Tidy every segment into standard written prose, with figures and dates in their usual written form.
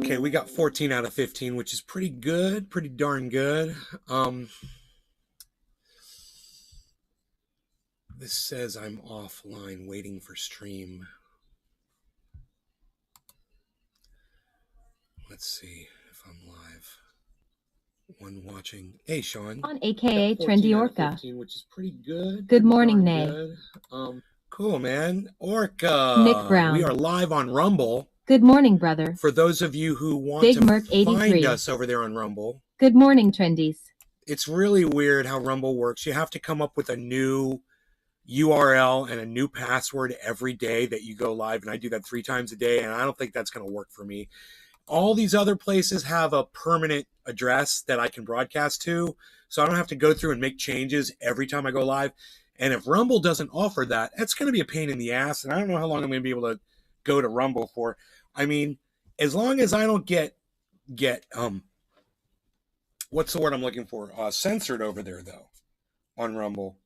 Okay, we got 14 out of 15, which is pretty good, pretty darn good. This says I'm offline waiting for stream. Let's see if I'm live. One watching. Hey, Sean. On AKA Trendy Orca. 15, which is pretty good. Good morning, Nay. Cool, man. Orca. Nick Brown. We are live on Rumble. Good morning, brother. For those of you who want Big to Merc 83. find us over there on Rumble. Good morning, Trendies. It's really weird how Rumble works. You have to come up with a new URL and a new password every day that you go live, and I do that 3 times a day, and I don't think that's going to work for me. All these other places have a permanent address that I can broadcast to, so I don't have to go through and make changes every time I go live. And if Rumble doesn't offer that, that's going to be a pain in the ass, and I don't know how long I'm going to be able to go to Rumble for. I mean, as long as I don't get what's the word I'm looking for? Censored over there, though, on Rumble.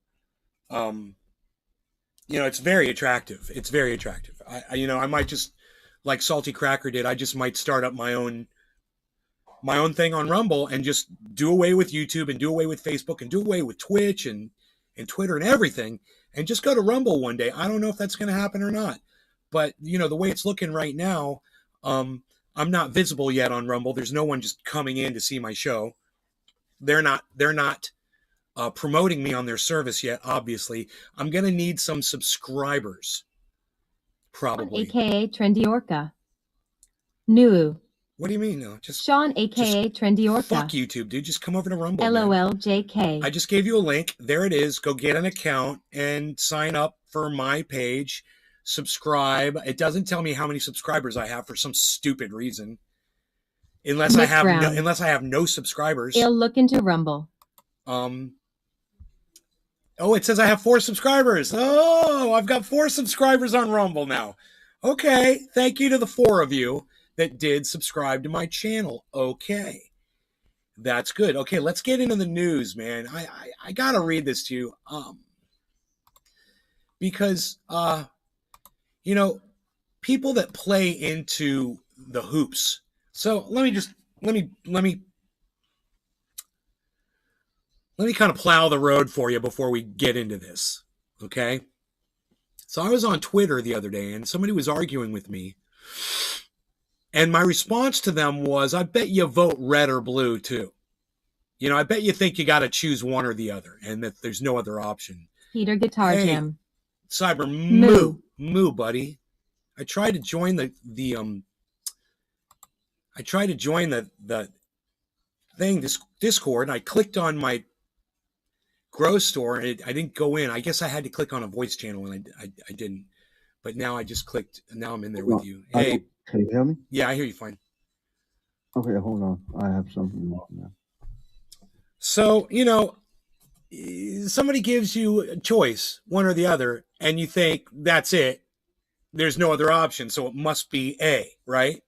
It's very attractive. It's very attractive. I might just, like Salty Cracker did, I just might start up my own thing on Rumble and just do away with YouTube and do away with Facebook and do away with Twitch and Twitter and everything and just go to Rumble one day. I don't know if that's going to happen or not. But, the way it's looking right now, I'm not visible yet on Rumble. There's no one just coming in to see my show. They're not promoting me on their service yet, obviously. I'm going to need some subscribers, probably. AKA Trendy Orca. New. What do you mean? No, just Sean, AKA Trendy Orca. Fuck YouTube, dude. Just come over to Rumble. LOL, JK. I just gave you a link. There it is. Go get an account and sign up for my page. Subscribe. It doesn't tell me how many subscribers I have for some stupid reason. Unless I have no subscribers. It'll look into Rumble. Oh, it says I have 4 subscribers. Oh, I've got 4 subscribers on Rumble now. Okay. Thank you to the 4 of you that did subscribe to my channel. Okay. That's good. Okay, let's get into the news, man. I gotta read this to you. Because people that play into the hoops. So let me kind of plow the road for you before we get into this, okay? So I was on Twitter the other day, and somebody was arguing with me, and my response to them was, I bet you vote red or blue, too. I bet you think you got to choose one or the other, and that there's no other option. Peter Guitar Jam. Cyber, moo, buddy. I tried to join the thing, Discord, and I clicked on my Grow store, and I didn't go in. I guess I had to click on a voice channel, and I didn't. But now I just clicked, and now I'm in there with you. Hey, can you hear me? Yeah, I hear you fine. Okay, hold on. I have something now. So, somebody gives you a choice, one or the other, and you think that's it. There's no other option, so it must be A, right?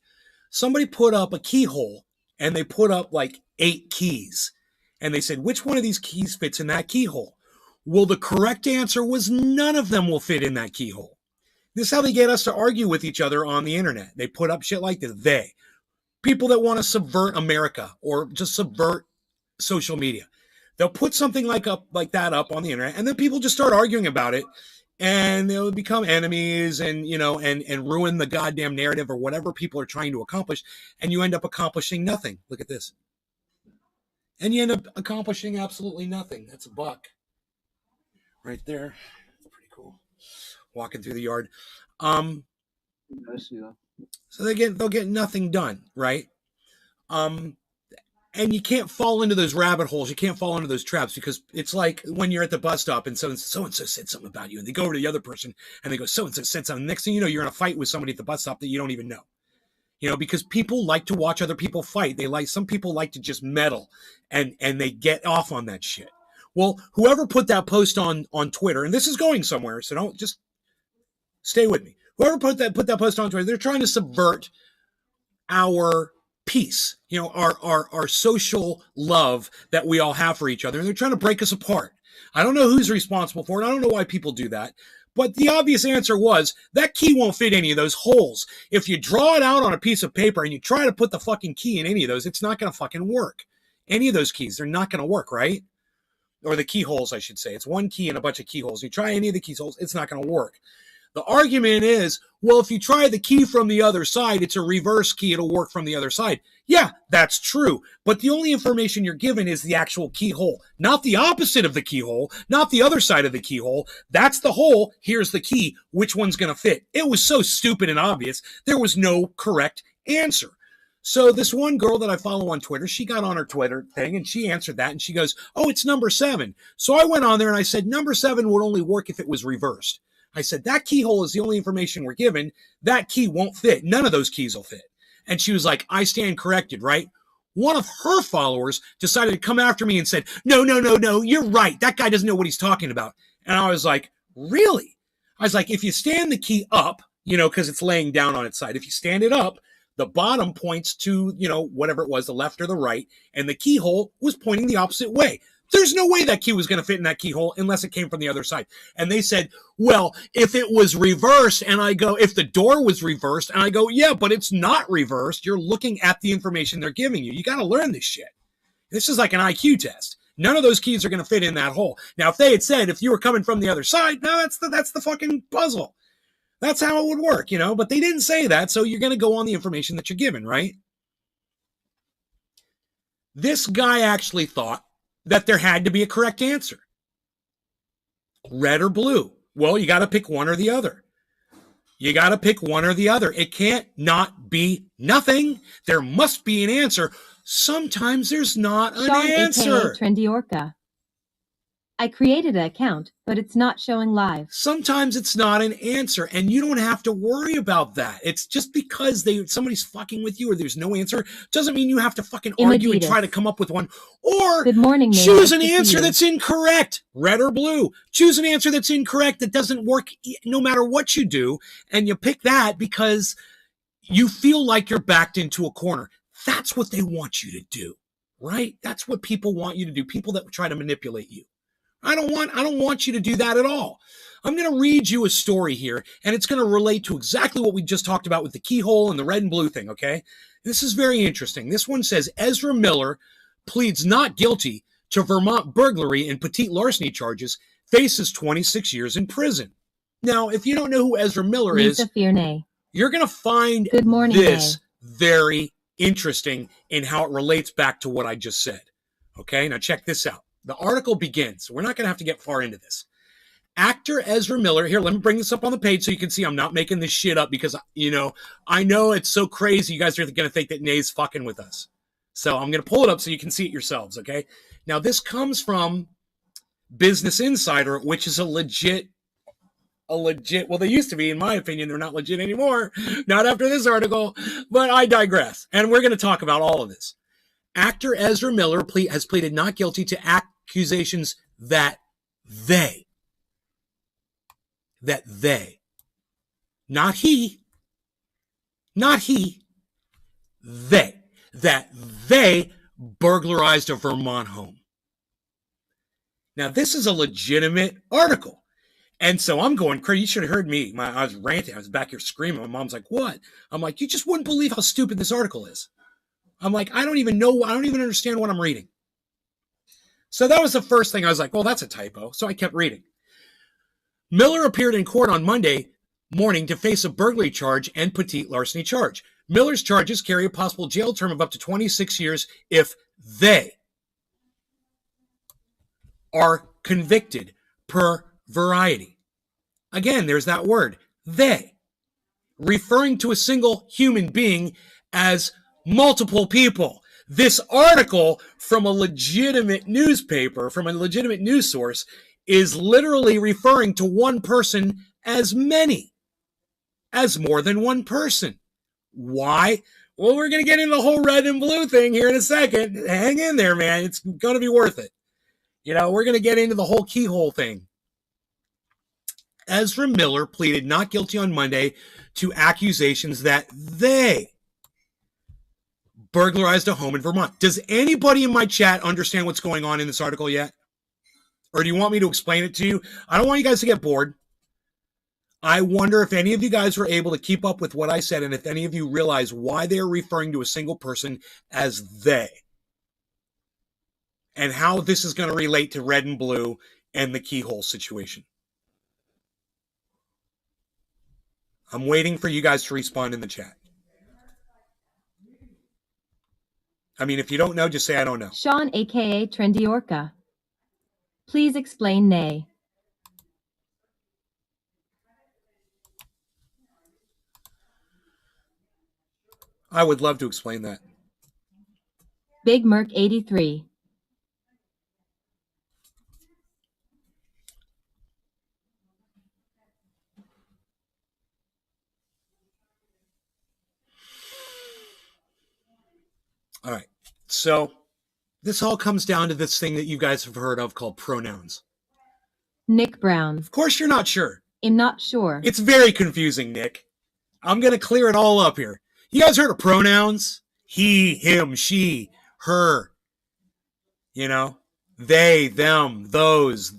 Somebody put up a keyhole, and they put up like 8 keys. And they said, which one of these keys fits in that keyhole? Well, the correct answer was none of them will fit in that keyhole. This is how they get us to argue with each other on the internet. They put up shit like this. People that want to subvert America or just subvert social media. They'll put something like that up on the internet, and then people just start arguing about it, and they'll become enemies and ruin the goddamn narrative or whatever people are trying to accomplish, and you end up accomplishing nothing. Look at this. And you end up accomplishing absolutely nothing. That's a buck. Right there. That's pretty cool. Walking through the yard. I see that. So they'll get nothing done, right? And you can't fall into those rabbit holes. You can't fall into those traps, because it's like when you're at the bus stop and so-and-so said something about you, and they go over to the other person and they go, so-and-so said something. Next thing you know, you're in a fight with somebody at the bus stop that you don't even know. Because people like to watch other people fight. Some people like to just meddle, and they get off on that shit. Well, whoever put that post on Twitter, and this is going somewhere, so don't just stay with me. Whoever put that post on Twitter, they're trying to subvert our peace, our social love that we all have for each other, and they're trying to break us apart. I don't know who's responsible for it. I don't know why people do that, But the obvious answer was that key won't fit any of those holes. If you draw it out on a piece of paper and you try to put the fucking key in any of those, it's not going to fucking work. Any of those keys, they're not going to work, right? Or the keyholes, I should say. It's one key and a bunch of keyholes. You try any of the keyholes, it's not going to work. The argument is, well, if you try the key from the other side, it's a reverse key. It'll work from the other side. Yeah, that's true. But the only information you're given is the actual keyhole, not the opposite of the keyhole, not the other side of the keyhole. That's the hole. Here's the key. Which one's going to fit? It was so stupid and obvious. There was no correct answer. So this one girl that I follow on Twitter, she got on her Twitter thing and she answered that and she goes, oh, it's number 7. So I went on there and I said, number 7 would only work if it was reversed. I said, that keyhole is the only information we're given. That key won't fit. None of those keys will fit. And she was like, I stand corrected, right? One of her followers decided to come after me and said, no, you're right. That guy doesn't know what he's talking about. And I was like, really? I was like, if you stand the key up, because it's laying down on its side, if you stand it up, the bottom points to, whatever it was, the left or the right, and the keyhole was pointing the opposite way. There's no way that key was going to fit in that keyhole unless it came from the other side. And they said, well, if it was reversed, and I go, if the door was reversed, and I go, yeah, but it's not reversed. You're looking at the information they're giving you. You got to learn this shit. This is like an IQ test. None of those keys are going to fit in that hole. Now, if they had said, if you were coming from the other side, no, that's the fucking puzzle. That's how it would work, but they didn't say that. So you're going to go on the information that you're given, right? This guy actually thought that there had to be a correct answer. Red or blue. Well, you got to pick one or the other. You got to pick one or the other. It can't not be nothing. There must be an answer. Sometimes there's not an answer. AKA Trendy Orca. I created an account, but it's not showing live. Sometimes it's not an answer, and you don't have to worry about that. It's just because somebody's fucking with you or there's no answer doesn't mean you have to fucking argue and try to come up with one. Or good morning, choose an answer that's incorrect, red or blue. Choose an answer that's incorrect that doesn't work no matter what you do, and you pick that because you feel like you're backed into a corner. That's what they want you to do, right? That's what people want you to do, people that try to manipulate you. I don't want you to do that at all. I'm going to read you a story here, and it's going to relate to exactly what we just talked about with the keyhole and the red and blue thing, okay? This is very interesting. This one says, Ezra Miller pleads not guilty to Vermont burglary and petite larceny charges, faces 26 years in prison. Now, if you don't know who Ezra Miller is, you're going to find this very interesting in how it relates back to what I just said. Okay, now check this out. The article begins. We're not going to have to get far into this. Actor Ezra Miller, here, let me bring this up on the page so you can see I'm not making this shit up because, I know it's so crazy. You guys are going to think that Nay's fucking with us. So I'm going to pull it up so you can see it yourselves, okay? Now, this comes from Business Insider, which is a legit, well, they used to be, in my opinion. They're not legit anymore. Not after this article, but I digress. And we're going to talk about all of this. Actor Ezra Miller has pleaded not guilty to accusations that they, not he, they burglarized a Vermont home. Now, this is a legitimate article. And so I'm going crazy. You should have heard me. I was ranting. I was back here screaming. My mom's like, what? I'm like, you just wouldn't believe how stupid this article is. I'm like, I don't even understand what I'm reading. So that was the first thing. I was like, well, that's a typo. So I kept reading. Miller appeared in court on Monday morning to face a burglary charge and petite larceny charge. Miller's charges carry a possible jail term of up to 26 years if they are convicted per Variety. Again, there's that word, they, referring to a single human being as multiple people. This article from a legitimate newspaper, from a legitimate news source, is literally referring to one person as many, as more than one person. Why? Well, we're going to get into the whole red and blue thing here in a second. Hang in there, man. It's going to be worth it. We're going to get into the whole keyhole thing. Ezra Miller pleaded not guilty on Monday to accusations that they burglarized a home in Vermont. Does anybody in my chat understand what's going on in this article yet? Or do you want me to explain it to you? I don't want you guys to get bored. I wonder if any of you guys were able to keep up with what I said and if any of you realize why they're referring to a single person as they. And how this is going to relate to red and blue and the keyhole situation. I'm waiting for you guys to respond in the chat. I mean, if you don't know, just say I don't know. Sean, a.k.a. Trendy Orca. Please explain nay. I would love to explain that. Big Merc 83. All right. So this all comes down to this thing that you guys have heard of called pronouns. Nick Brown. Of course, you're not sure. I'm not sure. It's very confusing, Nick. I'm going to clear it all up here. You guys heard of pronouns? He, him, she, her. You know, they, them, those,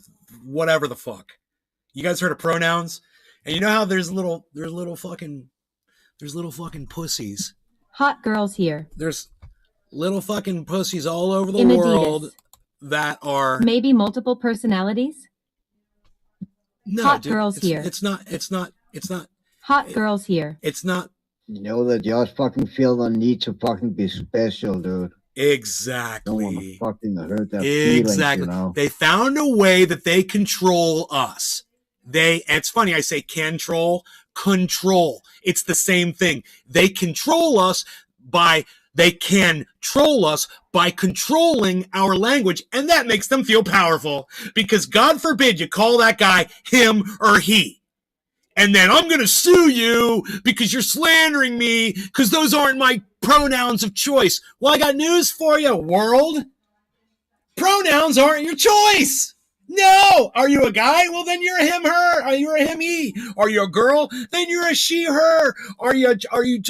whatever the fuck. You guys heard of pronouns? And you know how there's little fucking pussies. Hot girls here. There's little fucking pussies all over the Imaditas. world that are Maybe multiple personalities? no, Hot dude, girls here. It's not. Hot girls here. It's not You know that you just fucking feel the need to fucking be special, dude. Don't want exactly. to fucking hurt that feelings, Exactly. you know? They found a way that they control us. It's funny, I say control. It's the same thing. They can troll us by controlling our language, and that makes them feel powerful. Because God forbid you call that guy him or he. And then I'm going to sue you because you're slandering me because those aren't my pronouns of choice. Well, I got news for you, world. Pronouns aren't your choice. No. Are you a guy? Well, then you're a him, her. Are you a him, he? Are you a girl? Then you're a she, her. Are you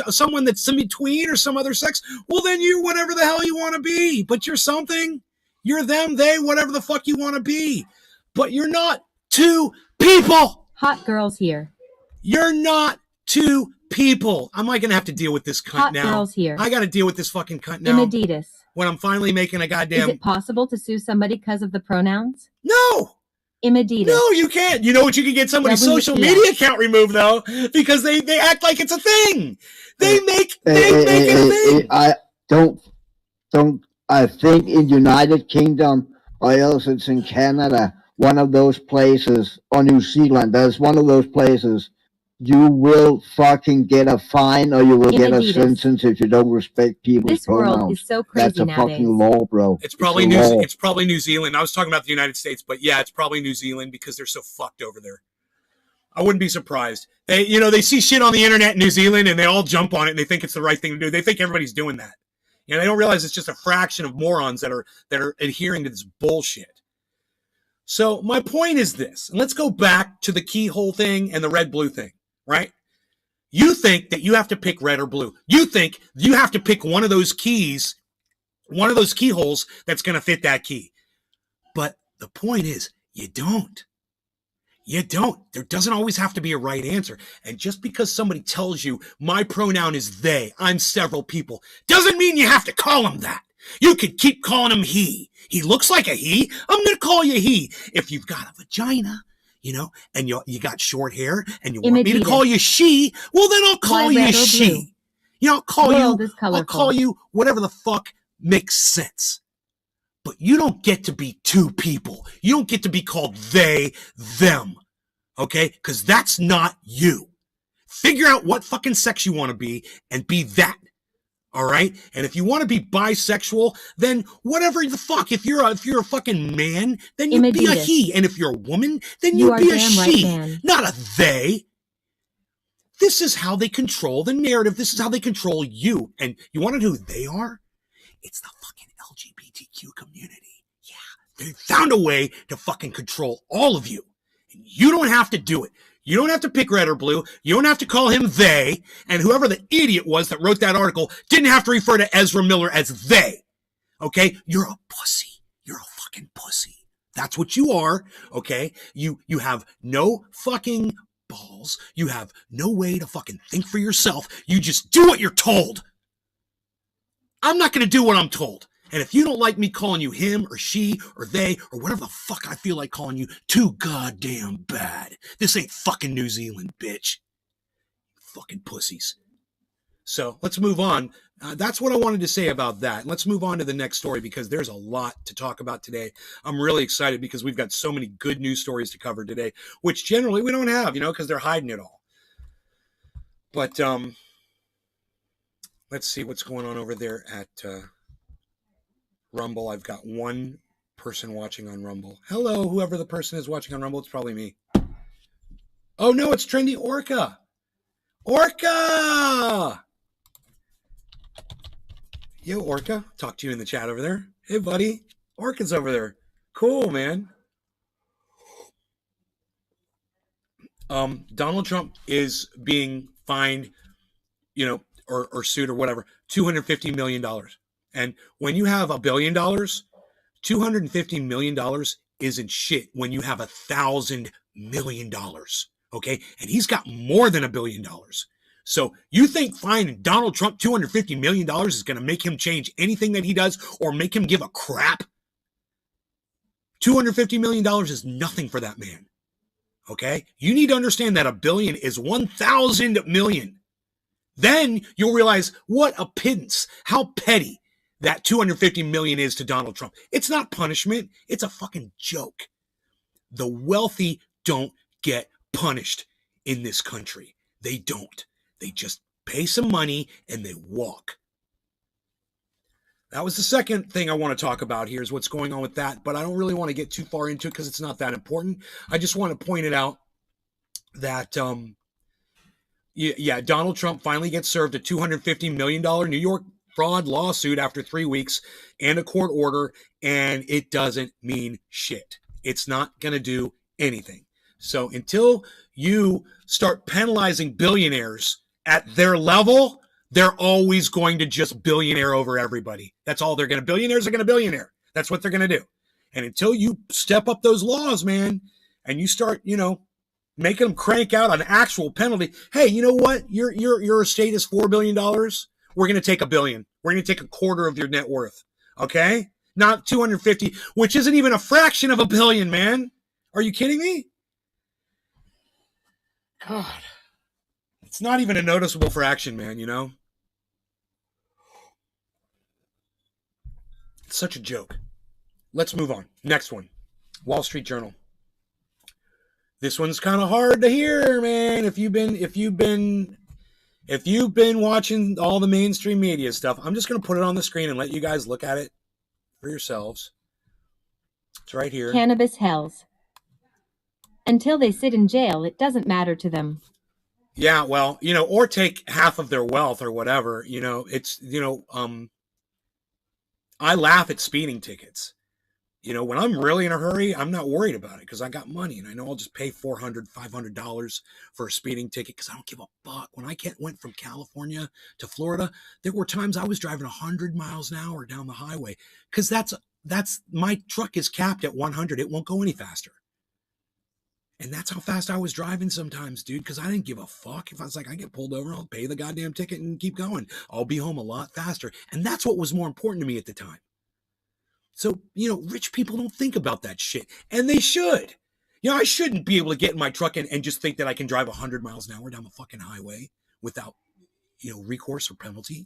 someone that's in between or some other sex? Well, then you're whatever the hell you want to be. But you're something. You're them, they, whatever the fuck you want to be. But you're not two people. Hot girls here. You're not two people. Am I going to have to deal with this cunt Hot now? girls here. I got to deal with this fucking cunt now. Imaditas. When I'm finally making a Is goddamn... it possible to sue somebody because of the pronouns? No! Imaditas. No, you can't. You know what? You can get somebody's WTF. social media account removed, though, because they act like it's a thing. They make it a thing. I think in United Kingdom, or else it's in Canada, one of those places, or New Zealand, there's one of those places, you will fucking get a fine or you will get a Imaditas. sentence if you don't respect people's This pronouns. world is so crazy That's a nowadays. fucking law, bro. It's probably a law. It's probably New Zealand. I was talking about the United States, but yeah, it's probably New Zealand because they're so fucked over there. I wouldn't be surprised. They see shit on the internet in New Zealand and they all jump on it and they think it's the right thing to do. They think everybody's doing that. They don't realize it's just a fraction of morons that are adhering to this bullshit. So my point is this, and let's go back to the keyhole thing and the red-blue thing, right? You think that you have to pick red or blue. You think you have to pick one of those keys, one of those keyholes that's going to fit that key. But the point is, you don't. You don't. There doesn't always have to be a right answer. And just because somebody tells you, my pronoun is they, I'm several people, doesn't mean you have to call them that. You could keep calling him he. He looks like a he. I'm going to call you he. If you've got a vagina, and you got short hair, and you want me to call you she, well, then I'll call you she. I'll call you whatever the fuck makes sense. But you don't get to be two people. You don't get to be called they, them. Okay? Because that's not you. Figure out what fucking sex you want to be and be that. All right? And if you want to be bisexual, then whatever the fuck. If you're a fucking man, then you be a he. And if you're a woman, then you be a she. Right, not a they. This is how they control the narrative. This is how they control you. And you want to know who they are? It's the fucking LGBTQ community. Yeah. They found a way to fucking control all of you. And you don't have to do it. You don't have to pick red or blue. You don't have to call him they. And whoever the idiot was that wrote that article didn't have to refer to Ezra Miller as they. Okay? You're a pussy. You're a fucking pussy. That's what you are. Okay? You have no fucking balls. You have no way to fucking think for yourself. You just do what you're told. I'm not going to do what I'm told. And if you don't like me calling you him or she or they or whatever the fuck I feel like calling you, too goddamn bad. This ain't fucking New Zealand, bitch. Fucking pussies. So let's move on. That's what I wanted to say about that. Let's move on to the next story because there's a lot to talk about today. I'm really excited because we've got so many good news stories to cover today, which generally we don't have, because they're hiding it all. But let's see what's going on over there at Rumble. I've got one person watching on Rumble. Hello, whoever the person is watching on Rumble. It's probably me. Oh, no, it's Trendy Orca. Orca! Yo, Orca. Talk to you in the chat over there. Hey, buddy. Orca's over there. Cool, man. Donald Trump is being fined, or sued or whatever, $250 million. And when you have $1 billion, $250 million isn't shit when you have $1,000 million. Okay? And he's got more than $1 billion. So you think fining Donald Trump $250 million is going to make him change anything that he does or make him give a crap? $250 million is nothing for that man. Okay? You need to understand that $1 billion is 1,000 million. Then you'll realize what a pittance, how petty that $250 million is to Donald Trump. It's not punishment. It's a fucking joke. The wealthy don't get punished in this country. They don't. They just pay some money and they walk. That was the second thing I want to talk about here is what's going on with that, but I don't really want to get too far into it because it's not that important. I just want to point it out that, Donald Trump finally gets served a $250 million New York fraud lawsuit after 3 weeks and a court order, and it doesn't mean shit. It's not going to do anything. So until you start penalizing billionaires at their level, they're always going to just billionaire over everybody. That's all they're going to. Billionaires are going to billionaire. That's what they're going to do. And until you step up those laws, man, and you start, making them crank out an actual penalty. Hey, you know what? Your estate is $4 billion. We're going to take $1 billion. We're going to take a quarter of your net worth. Okay? Not 250, which isn't even a fraction of $1 billion, man. Are you kidding me? God. It's not even a noticeable fraction, man, It's such a joke. Let's move on. Next one. Wall Street Journal. This one's kind of hard to hear, man. If you've been watching all the mainstream media stuff, I'm just going to put it on the screen and let you guys look at it for yourselves. It's right here. Cannabis hells. Until they sit in jail, it doesn't matter to them. Yeah, well, or take half of their wealth or whatever, I laugh at speeding tickets. When I'm really in a hurry, I'm not worried about it because I got money and I know I'll just pay $400, $500 for a speeding ticket because I don't give a fuck. When I went from California to Florida, there were times I was driving 100 miles an hour down the highway because that's my truck is capped at 100. It won't go any faster. And that's how fast I was driving sometimes, dude, because I didn't give a fuck. If I was like, I get pulled over, I'll pay the goddamn ticket and keep going. I'll be home a lot faster. And that's what was more important to me at the time. So, rich people don't think about that shit. And they should. I shouldn't be able to get in my truck and just think that I can drive 100 miles an hour down the fucking highway without, recourse or penalty.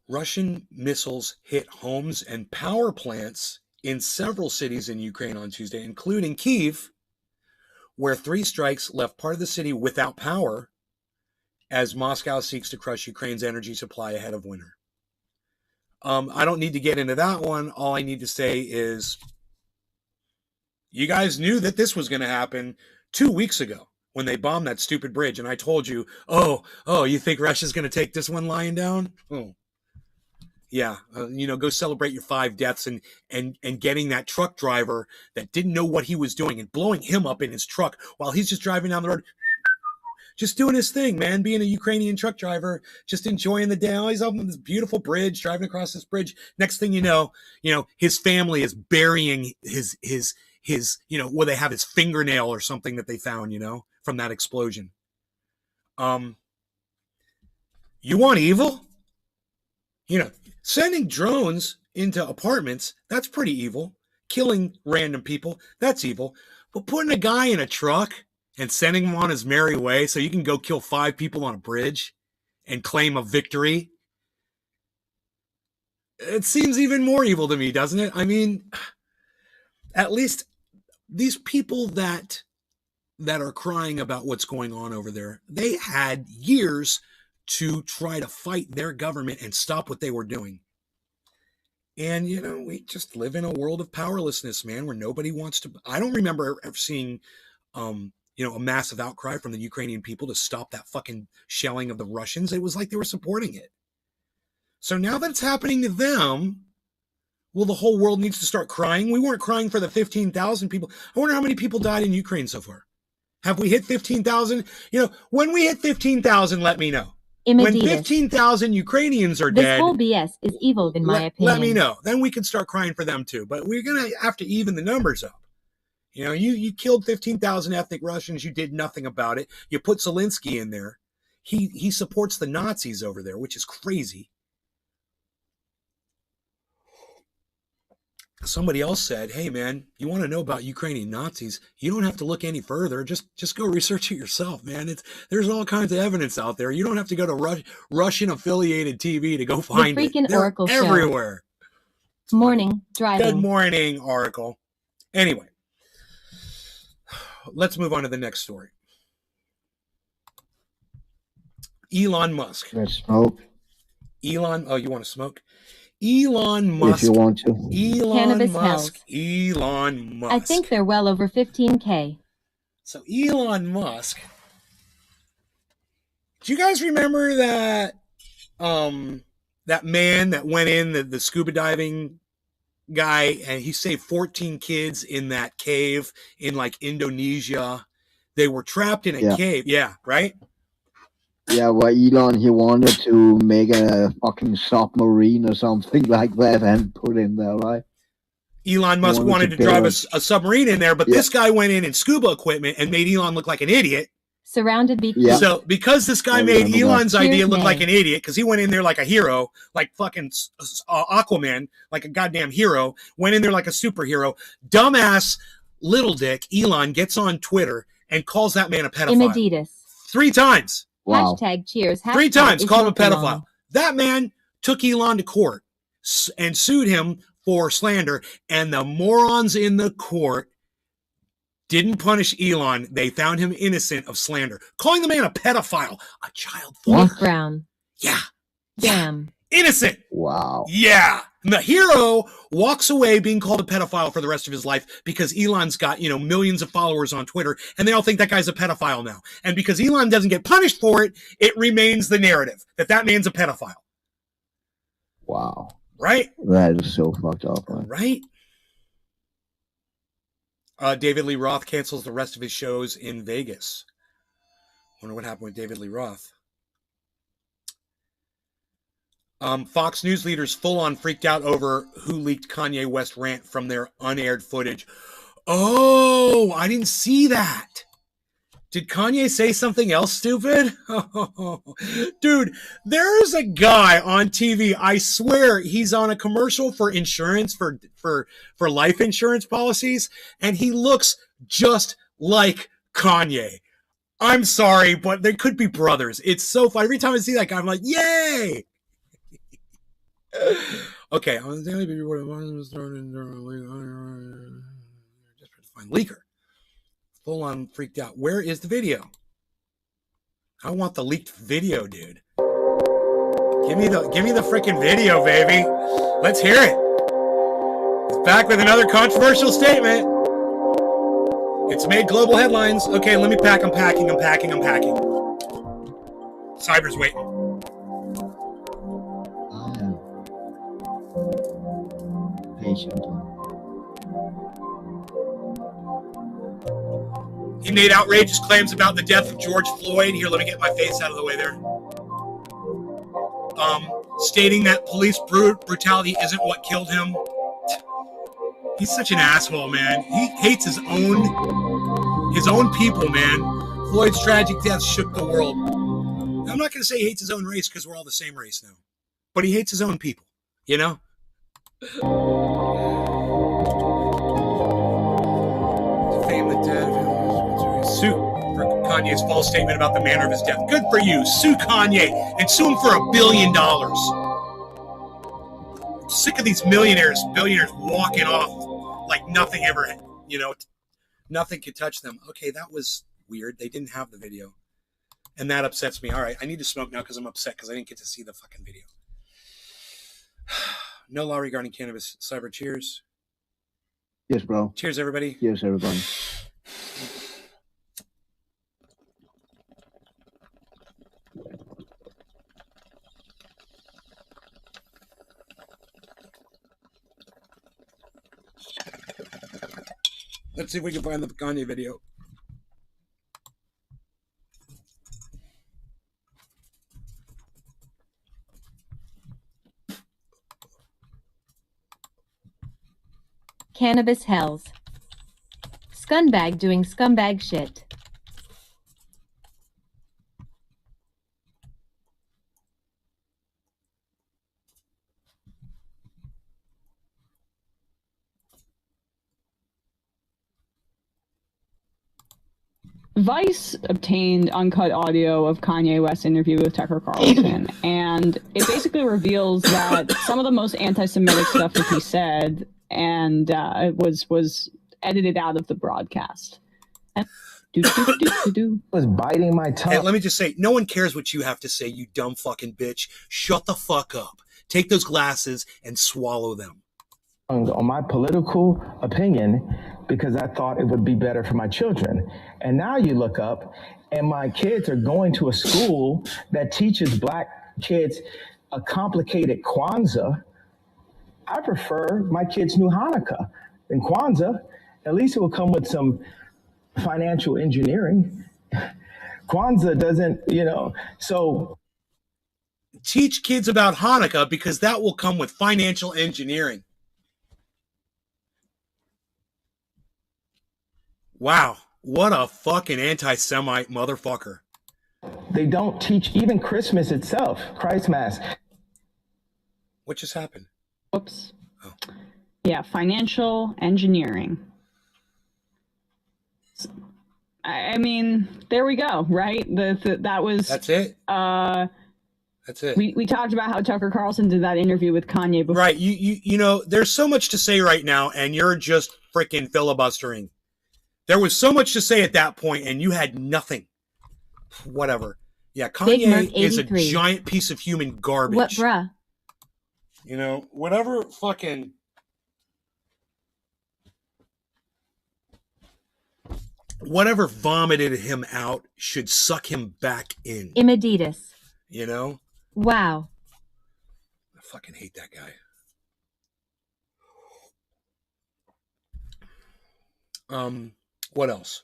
Russian missiles hit homes and power plants in several cities in Ukraine on Tuesday, including Kyiv, where 3 strikes left part of the city without power as Moscow seeks to crush Ukraine's energy supply ahead of winter. I don't need to get into that one. All I need to say is you guys knew that this was going to happen 2 weeks ago when they bombed that stupid bridge. And I told you, oh, you think Russia's going to take this one lying down? Oh. Yeah, go celebrate your 5 deaths and getting that truck driver that didn't know what he was doing and blowing him up in his truck while he's just driving down the road. just doing his thing, man, being a Ukrainian truck driver, just enjoying the day. Oh, he's up on this beautiful bridge, driving across this bridge. Next thing you know, his family is burying his, where they have his fingernail or something that they found, from that explosion. You want evil? Sending drones into apartments, that's pretty evil. Killing random people, that's evil. But putting a guy in a truck and sending him on his merry way so you can go kill 5 people on a bridge and claim a victory, it seems even more evil to me, doesn't it? I mean, at least these people that are crying about what's going on over there, they had years to try to fight their government and stop what they were doing. And, we just live in a world of powerlessness, man, where nobody wants to. I don't remember ever seeing, a massive outcry from the Ukrainian people to stop that fucking shelling of the Russians. It was like they were supporting it. So now that it's happening to them, well, the whole world needs to start crying. We weren't crying for the 15,000 people. I wonder how many people died in Ukraine so far. Have we hit 15,000? When we hit 15,000, let me know. When 15,000 Ukrainians are dead, this whole BS is evil, in my opinion. Let me know. Then we can start crying for them too. But we're going to have to even the numbers up. You killed 15,000 ethnic Russians. You did nothing about it. You put Zelensky in there. He supports the Nazis over there, which is crazy. Somebody else said, hey, man, you want to know about Ukrainian Nazis? You don't have to look any further. Just go research it yourself, man. There's all kinds of evidence out there. You don't have to go to Russian-affiliated TV to go find the freaking it. They're Oracle everywhere. Morning, driving. Good morning, Oracle. Anyway, let's move on to the next story. Elon Musk. Let's smoke. You want to smoke? Elon Musk. If you want to. Cannabis Elon Musk. I think they're well over 15K. So Elon Musk. Do you guys remember that that man that went in, the scuba diving guy, and he saved 14 kids in that cave in like Indonesia? They were trapped in a cave. Yeah, right? Yeah, well, Elon, he wanted to make a fucking submarine or something like that and put in there, right? Elon Musk wanted to drive a submarine in there, but this guy went in scuba equipment and made Elon look like an idiot. Surrounded by So because this guy made Elon's idea look like an idiot, because he went in there like a hero, like fucking Aquaman, like a goddamn hero, went in there like a superhero, dumbass little dick Elon gets on Twitter and calls that man a pedophile. 3 times. Wow. #cheers. 3 times called him a pedophile. That man took Elon to court and sued him for slander, and the morons in the court didn't punish Elon. They found him innocent of slander. Calling the man a pedophile, a child Nick Brown. Yeah. Damn. Innocent. Wow. Yeah. And the hero walks away being called a pedophile for the rest of his life because Elon's got, millions of followers on Twitter, and they all think that guy's a pedophile now. And because Elon doesn't get punished for it, it remains the narrative that man's a pedophile. Wow. Right? That is so fucked up. Right? David Lee Roth cancels the rest of his shows in Vegas. Wonder what happened with David Lee Roth. Fox News leaders full-on freaked out over who leaked Kanye West rant from their unaired footage. Oh, I didn't see that. Did Kanye say something else stupid? Dude, there is a guy on TV. I swear he's on a commercial for insurance, for life insurance policies, and he looks just like Kanye. I'm sorry, but they could be brothers. It's so fun. Every time I see that guy, I'm like, yay! Okay, on the daily just find leaker. Full on freaked out. Where is the video? I want the leaked video, dude. Give me the freaking video, baby. Let's hear it. He's back with another controversial statement. It's made global headlines. Okay, let me pack. I'm packing. Cyber's waiting. Patient. He made outrageous claims about the death of George Floyd. Here, let me get my face out of the way there. Stating that police brutality isn't what killed him. He's such an asshole, man. He hates his own people, man. Floyd's tragic death shook the world. I'm not going to say he hates his own race because we're all the same race now. But he hates his own people, you know? Fame the dead. Sue for Kanye's false statement about the manner of his death. Good for you. Sue Kanye and sue him for $1 billion. I'm sick of these billionaires walking off like nothing ever, you know, nothing could touch them. Okay, that was weird. They didn't have the video. And that upsets me. All right, I need to smoke now because I'm upset because I didn't get to see the fucking video. No law regarding cannabis. Cyber, cheers. Yes, bro. Cheers, everybody. Yes, everybody. Let's see if we can find the Kanye video. Cannabis hells. Scumbag doing scumbag shit. Vice obtained uncut audio of Kanye West's interview with Tucker Carlson, and it basically reveals that some of the most anti-Semitic stuff that he said and was edited out of the broadcast. Was biting my tongue. Hey, let me just say, no one cares what you have to say, you dumb fucking bitch. Shut the fuck up. Take those glasses and swallow them. On my political opinion because I thought it would be better for my children. And now you look up and my kids are going to a school that teaches black kids a complicated Kwanzaa. I prefer my kids knew Hanukkah than Kwanzaa. At least it will come with some financial engineering. Kwanzaa doesn't, so. Teach kids about Hanukkah because that will come with financial engineering. Wow, what a fucking anti-Semite motherfucker. They don't teach even Christmas itself, Christ Mass. What just happened? Whoops. Oh. Yeah, financial engineering. I mean, there we go, right? That was... That's it? That's it. We talked about how Tucker Carlson did that interview with Kanye before. Right, you know, there's so much to say right now, and you're just freaking filibustering. There was so much to say at that point, and you had nothing. Whatever. Yeah, Kanye is a giant piece of human garbage. What, bruh? You know, whatever fucking... Whatever vomited him out should suck him back in. Imaditas. You know? Wow. I fucking hate that guy. What else?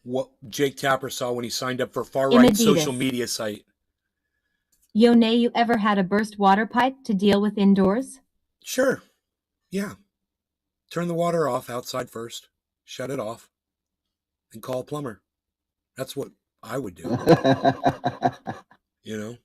What Jake Tapper saw when he signed up for far-right social media site. Yone, you ever had a burst water pipe to deal with indoors? Sure. Yeah. Turn the water off outside first. Shut it off. And call a plumber. That's what I would do. You know?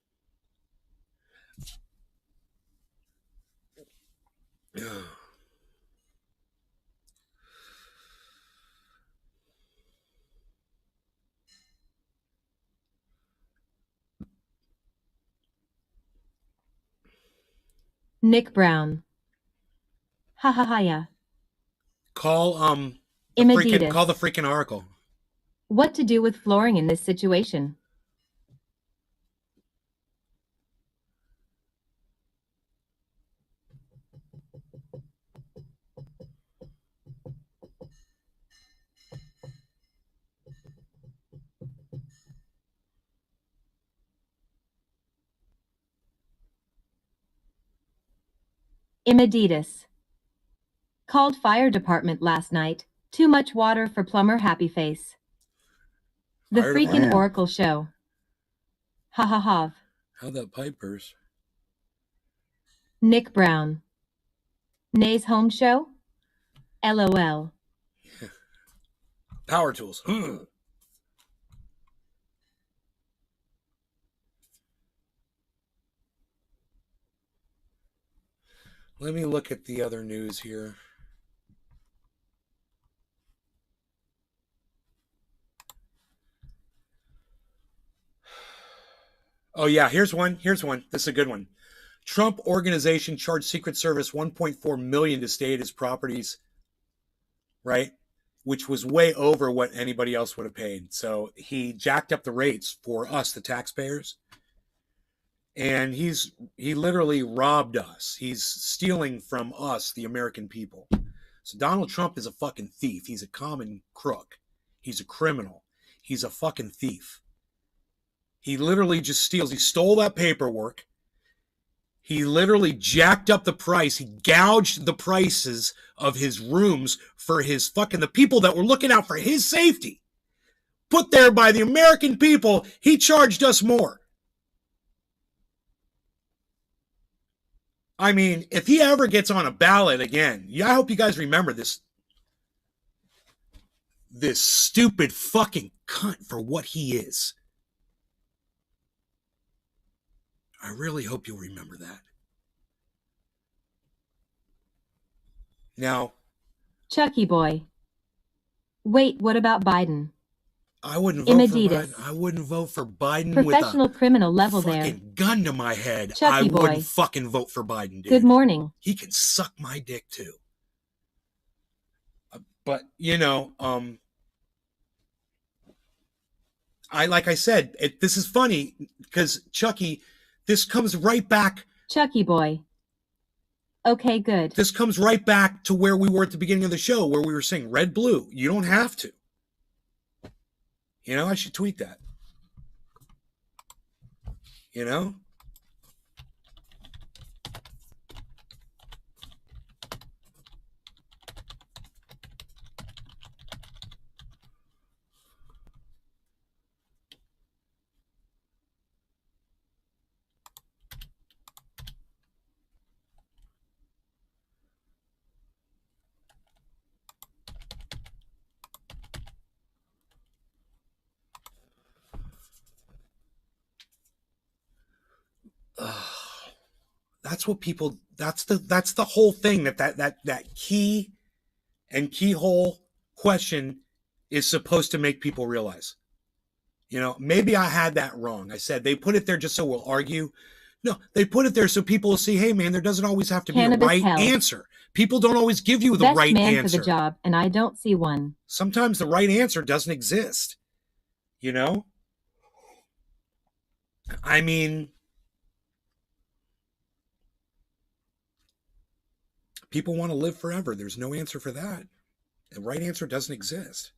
Nick Brown. Ha ha ha ya. Call the freaking Oracle. What to do with flooring in this situation? Imaditas. Called fire department last night. Too much water for plumber happy face. The Fire freaking department. Oracle show. Ha ha ha. How that pipe burst. Nick Brown. Nay's home show? LOL. Power tools. Let me look at the other news here. Oh yeah, here's one. This is a good one. Trump organization charged Secret Service $1.4 million to stay at his properties, right? Which was way over what anybody else would have paid. So he jacked up the rates for us, the taxpayers. And he literally robbed us. He's stealing from us, the American people. So Donald Trump is a fucking thief. He's a common crook. He's a criminal. He's a fucking thief. He literally just steals. He stole that paperwork. He literally jacked up the price. He gouged the prices of his rooms for his fucking, the people that were looking out for his safety. Put there by the American people, he charged us more. I mean, if he ever gets on a ballot again, I hope you guys remember this stupid fucking cunt for what he is. I really hope you'll remember that. Now, Chucky boy. Wait, what about Biden? I wouldn't vote for Imaditas. Biden. I wouldn't vote for Biden Professional with criminal a level fucking there. gun to my head. Chucky I boy. wouldn't fucking vote for Biden, dude. Good morning. He can suck my dick too. But you know, like I said, this is funny because Chucky, this comes right back. Chucky boy. Okay, good. This comes right back to where we were at the beginning of the show, where we were saying red, blue. You don't have to. You know, I should tweet that. You know? That's what people, that's the whole thing that key and keyhole question is supposed to make people realize. You know, maybe I had that wrong. I said they put it there just so we'll argue. No, they put it there so people will see, hey man, there doesn't always have to be Cannabis a right hell. answer. People don't always give you the Best right man answer. for the job, and I don't see one. Sometimes the right answer doesn't exist. You know? I mean, people want to live forever. There's no answer for that. The right answer doesn't exist.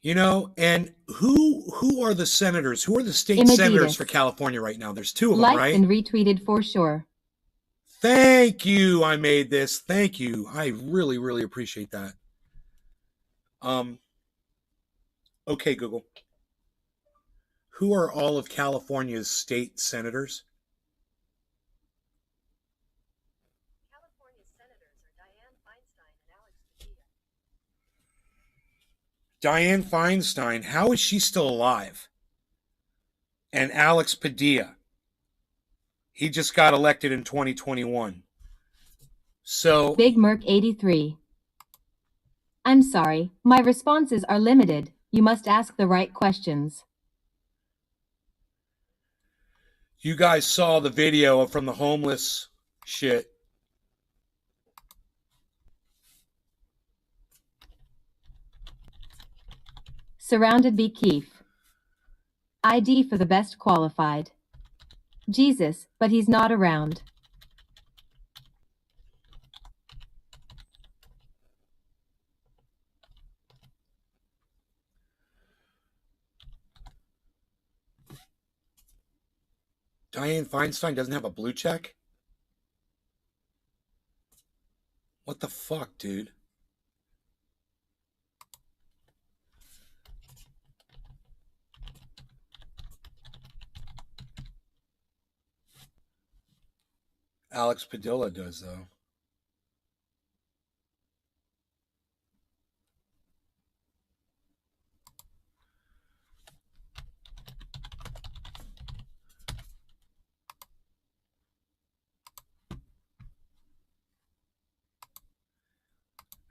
You know, and who are the senators? Who are the state Imaditas. senators for California right now? There's two of them, Liked right? and retweeted for sure. Thank you. I made this. Thank you. I really, really appreciate that. Okay, Google. Who are all of California's state senators? California senators are Dianne Feinstein and Alex Padilla. Dianne Feinstein. How is she still alive? And Alex Padilla. He just got elected in 2021. So, Big Merc 83. I'm sorry, my responses are limited. You must ask the right questions. you guys saw the video from the homeless shit. Surrounded be Keefe. ID for the best qualified. Jesus, but he's not around. Dianne Feinstein doesn't have a blue check? What the fuck, dude? Alex Padilla does, though.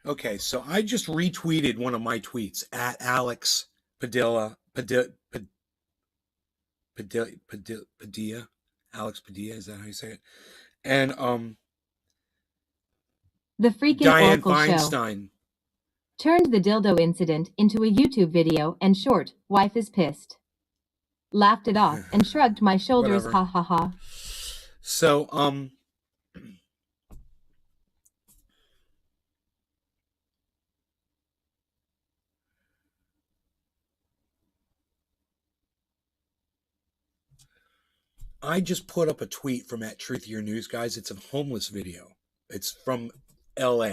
Okay, so I just retweeted one of my tweets at Alex Padilla. Padilla. Alex Padilla, is that how you say it? And The freaking Dianne Oracle show. Feinstein. Turned the dildo incident into a YouTube video and short, wife is pissed. Laughed it off and shrugged my shoulders, Whatever. ha ha ha. So, I just put up a tweet from at Truth Your News, guys. It's a homeless video. It's from LA.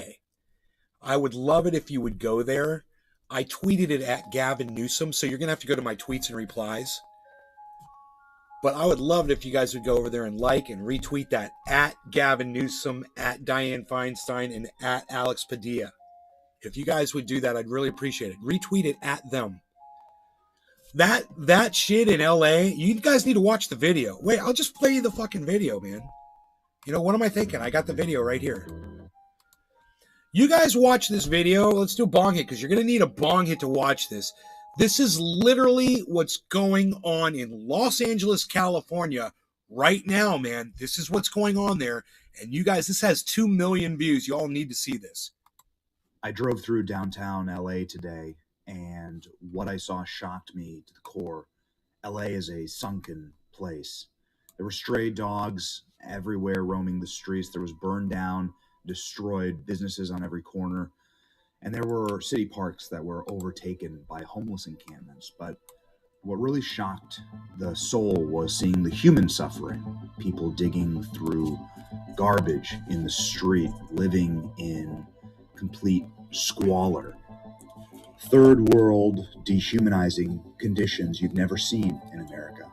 I would love it if you would go there. I tweeted it at Gavin Newsom, so you're going to have to go to my tweets and replies. But I would love it if you guys would go over there and like and retweet that at Gavin Newsom, at Dianne Feinstein, and at Alex Padilla. If you guys would do that, I'd really appreciate it. Retweet it at them. That shit in LA, you guys need to watch the video. Wait, I'll just play you the fucking video, man. You know, what am I thinking? I got the video right here. You guys watch this video. Let's do a bong hit, because you're going to need a bong hit to watch this. This is literally what's going on in Los Angeles, California right now, man. This is what's going on there. And you guys, this has 2 million views. You all need to see this. I drove through downtown LA today, and what I saw shocked me to the core. LA is a sunken place. There were stray dogs everywhere roaming the streets. There was burned down, destroyed businesses on every corner. And there were city parks that were overtaken by homeless encampments. But what really shocked the soul was seeing the human suffering. People digging through garbage in the street, living in complete squalor. Third world, dehumanizing conditions you've never seen in America.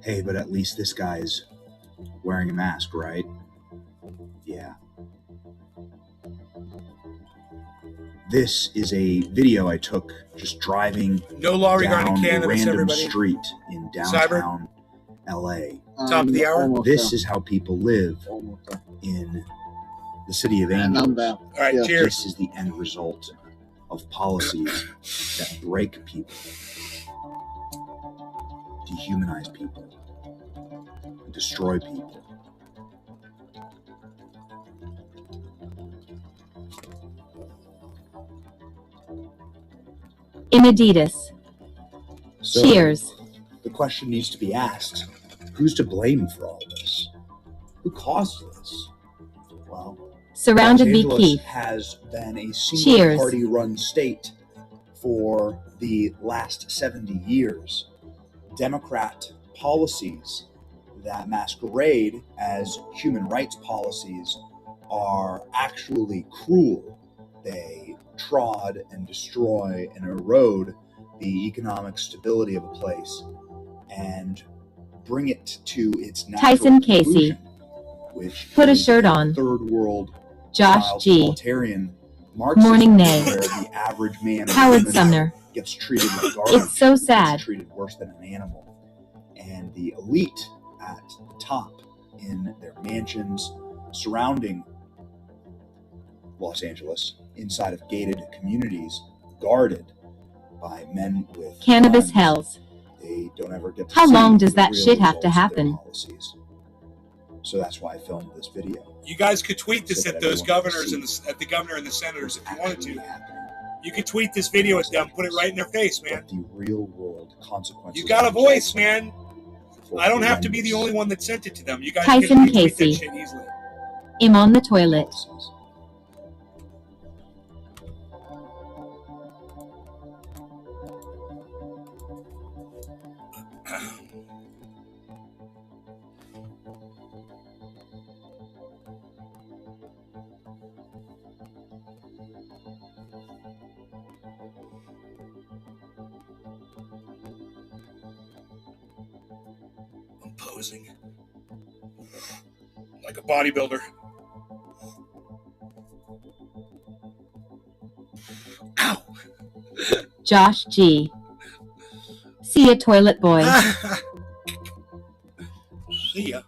Hey, but at least this guy's wearing a mask, right? Yeah. This is a video I took just driving No law regarding down a cannabis, random everybody. street in downtown LA. Top of the hour. This is how people live in the city of angels. All right, cheers. This is the end result of policies that break people, dehumanize people, and destroy people. In Adidas. So, Cheers. the question needs to be asked, who's to blame for all this? Who caused this? Well, Surrounded Los by Angeles Keith. has been a Cheers. single party-run state for the last 70 years. Democrat policies that masquerade as human rights policies are actually cruel. They trod and destroy and erode the economic stability of a place and bring it to its natural Tyson Casey. conclusion, which Put a is shirt on. third world Josh style G. totalitarian Marxism, Morning Nay. where the average man and Howard woman Sumner. gets treated like garbage. It's so sad. Gets treated worse than an animal. And the elite at the top in their mansions surrounding Los Angeles, inside of gated communities, guarded by men with Cannabis guns. hells. They don't ever get to How see long does the that real shit have to results of their happen? policies. So that's why I filmed this video. You guys could tweet this So at that those everyone can governors and see at the governor and the senators if you wanted actually to. happening. You could tweet this video at them, put it right in their face, man. What the real world consequences. You got a and voice, results man. for I don't have to be the horrendous only one that sent it to them. You guys Tyson can retweet Casey. that shit easily. I'm on the toilet. policies. Posing. Like a bodybuilder. Ow! Josh G. See ya, toilet boy. See ya.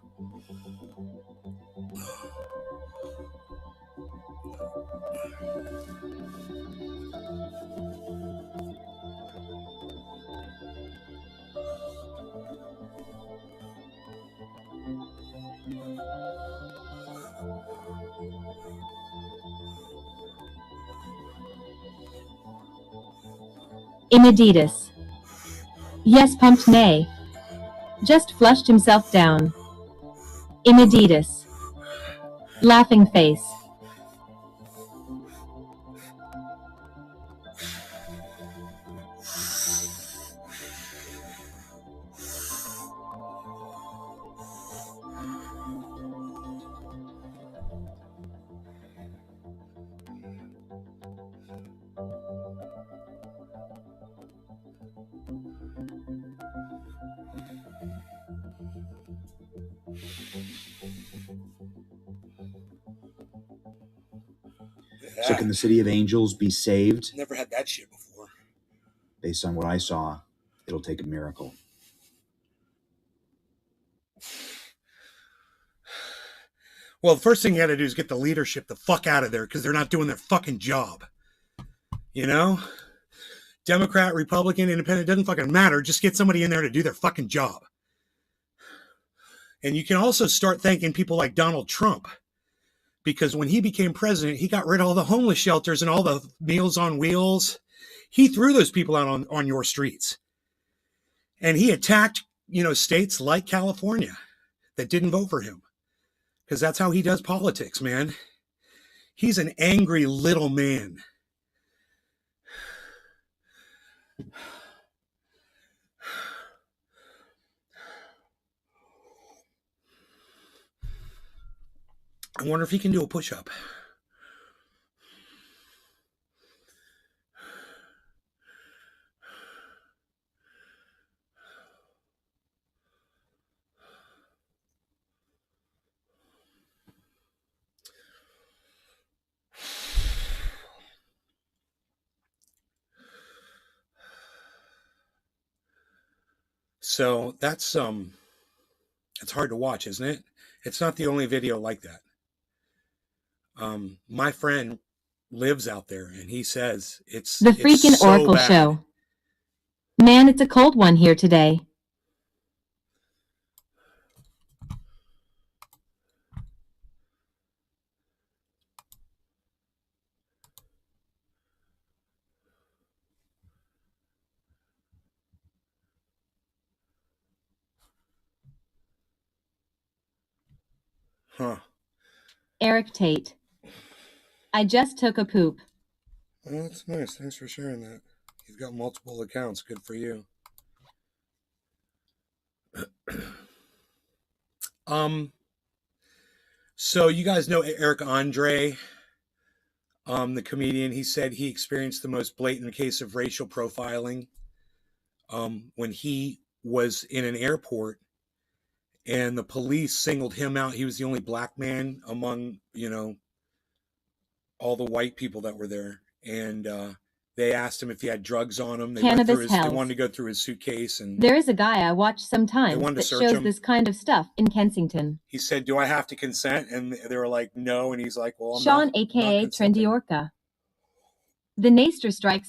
Imaditas. Yes, pumped nay. Just flushed himself down. Imaditas. Laughing face. So can the city of angels be saved? Never had that shit before. Based on what I saw, it'll take a miracle. Well, the first thing you got to do is get the leadership the fuck out of there because they're not doing their fucking job. You know? Democrat, Republican, Independent, doesn't fucking matter. Just get somebody in there to do their fucking job. And you can also start thanking people like Donald Trump. Because when he became president, he got rid of all the homeless shelters and all the Meals on Wheels. He threw those people out on your streets. And he attacked, states like California that didn't vote for him. Because that's how he does politics, man. He's an angry little man. I wonder if he can do a push-up. So that's it's hard to watch, isn't it? It's not the only video like that. My friend lives out there and he says it's The freaking so Oracle bad. show. Man, it's a cold one here today. Huh. Eric Tate. I just took a poop. Well, that's nice. Thanks for sharing that. You've got multiple accounts. Good for you. So you guys know Eric Andre, the comedian. He said he experienced the most blatant case of racial profiling when he was in an airport and the police singled him out. He was the only black man among, all the white people that were there. And they asked him if he had drugs on him. They Cannabis they hells. wanted to go through his suitcase. And There is a guy I watch sometimes wanted to that search shows him. this kind of stuff in Kensington. he said, "Do I have to consent?" And they were like, "No." And he's like, "Well, I'm Sean, not aka consenting." Trendy Orca. The Naster strikes